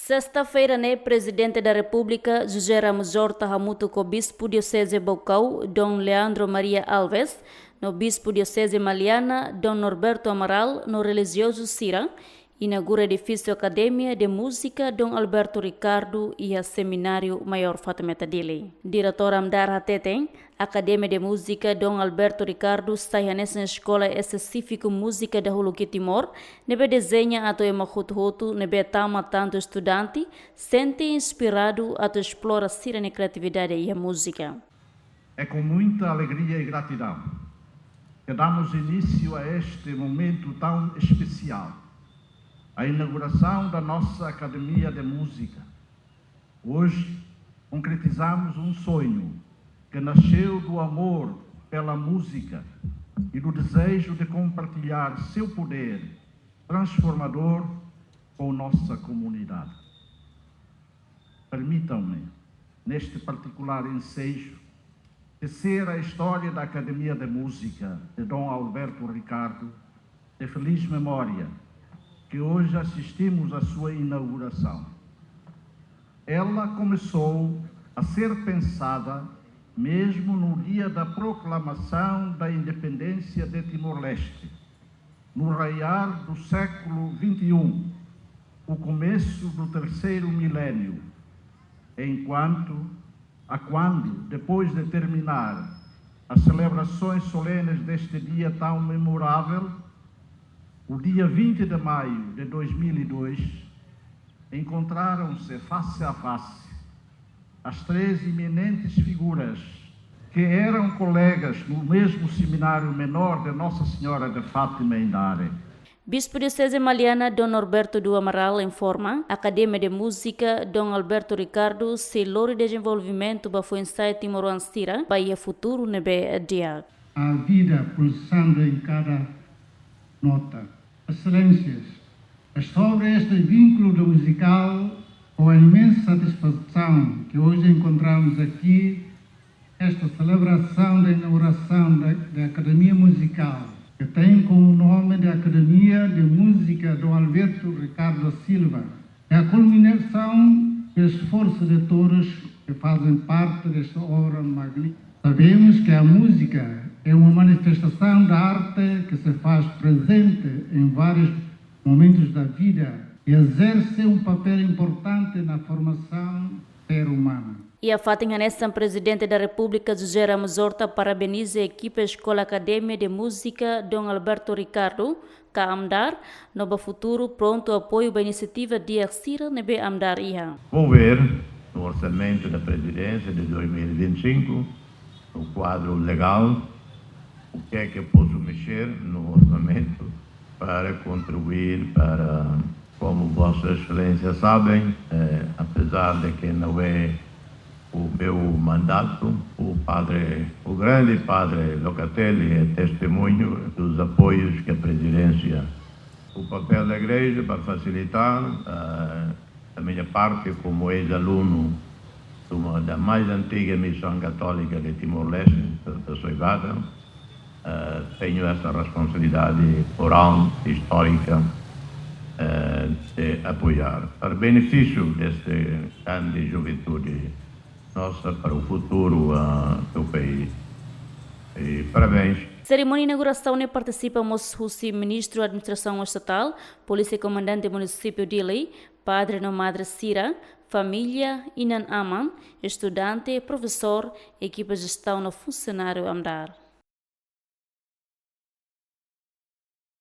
Sexta-feira, Presidente da República, José Ramos Horta Hamuto com o Bispo Diocese Bocau, Dom Leandro Maria Alves, no Bispo Diocese Maliana, Dom Norberto Amaral, no religioso Sira, inaugura edifício Academia de Música Dom Alberto Ricardo e a Seminário Maior Fatimata Dili. Diretor Amdar Hateten, Academia de Música Dom Alberto Ricardo está nessa escola específica música da Huluki Timor, nebe desenha ato emahutu nebe tama tanto estudante, sente inspirado ato explora sira na criatividade e a música. É com muita alegria e gratidão que damos início a este momento tão especial, a inauguração da nossa Academia de Música. Hoje concretizamos um sonho que nasceu do amor pela música e do desejo de compartilhar seu poder transformador com nossa comunidade. Permitam-me, neste particular ensejo, tecer a história da Academia de Música de Dom Alberto Ricardo, de feliz memória, que hoje assistimos à sua inauguração. Ela começou a ser pensada mesmo no dia da proclamação da independência de Timor-Leste, no raiar do século XXI, o começo do terceiro milénio, quando, depois de terminar as celebrações solenes deste dia tão memorável, o dia 20 de maio de 2002, encontraram-se face a face as três eminentes figuras que eram colegas no mesmo seminário menor de Nossa Senhora de Fátima em Dare. Bispo Diocese Maliana Dom Norberto do Amaral informa, Academia de Música Dom Alberto Ricardo se lore desenvolvimento para o ensaio Timor-Leste para o futuro nebe dia. A vida pulsando em cada nota. Excelências, sobre este vínculo do musical, com a imensa satisfação que hoje encontramos aqui, esta celebração da inauguração da Academia Musical, que tem como nome de Academia de Música Dom Alberto Ricardo Silva, é a culminação do esforço de todos que fazem parte desta obra magnífica. Sabemos que a música é uma manifestação da arte que se faz presente em vários momentos da vida e exerce um papel importante na formação do ser humano. E a Fatinhanessa, Presidente da República, José Ramos Horta, parabeniza a equipe Escola Academia de Música Dom Alberto Ricardo, que Amdar, no futuro pronto apoio à iniciativa de Axira nebe Amdar Iha. Vou ver no orçamento da Presidência de 2025, no quadro legal, o que é que eu posso mexer no orçamento para contribuir para, como Vossas Excelências sabem, apesar de que não é o meu mandato, o grande padre Locatelli é testemunho dos apoios que a Presidência, o papel da Igreja para facilitar a minha parte como ex-aluno da mais antiga missão católica de Timor-Leste, da Soivada. Tenho essa responsabilidade moral, histórica, de apoiar, para benefício desta grande juventude nossa, para o futuro do país. E parabéns. Cerimônia de inauguração participa o Ministro da Administração Estatal, Polícia Comandante do Município de Dili, Padre no Madre Sira, família, Inan Aman, estudante, professor, equipa de gestão no funcionário Amdar.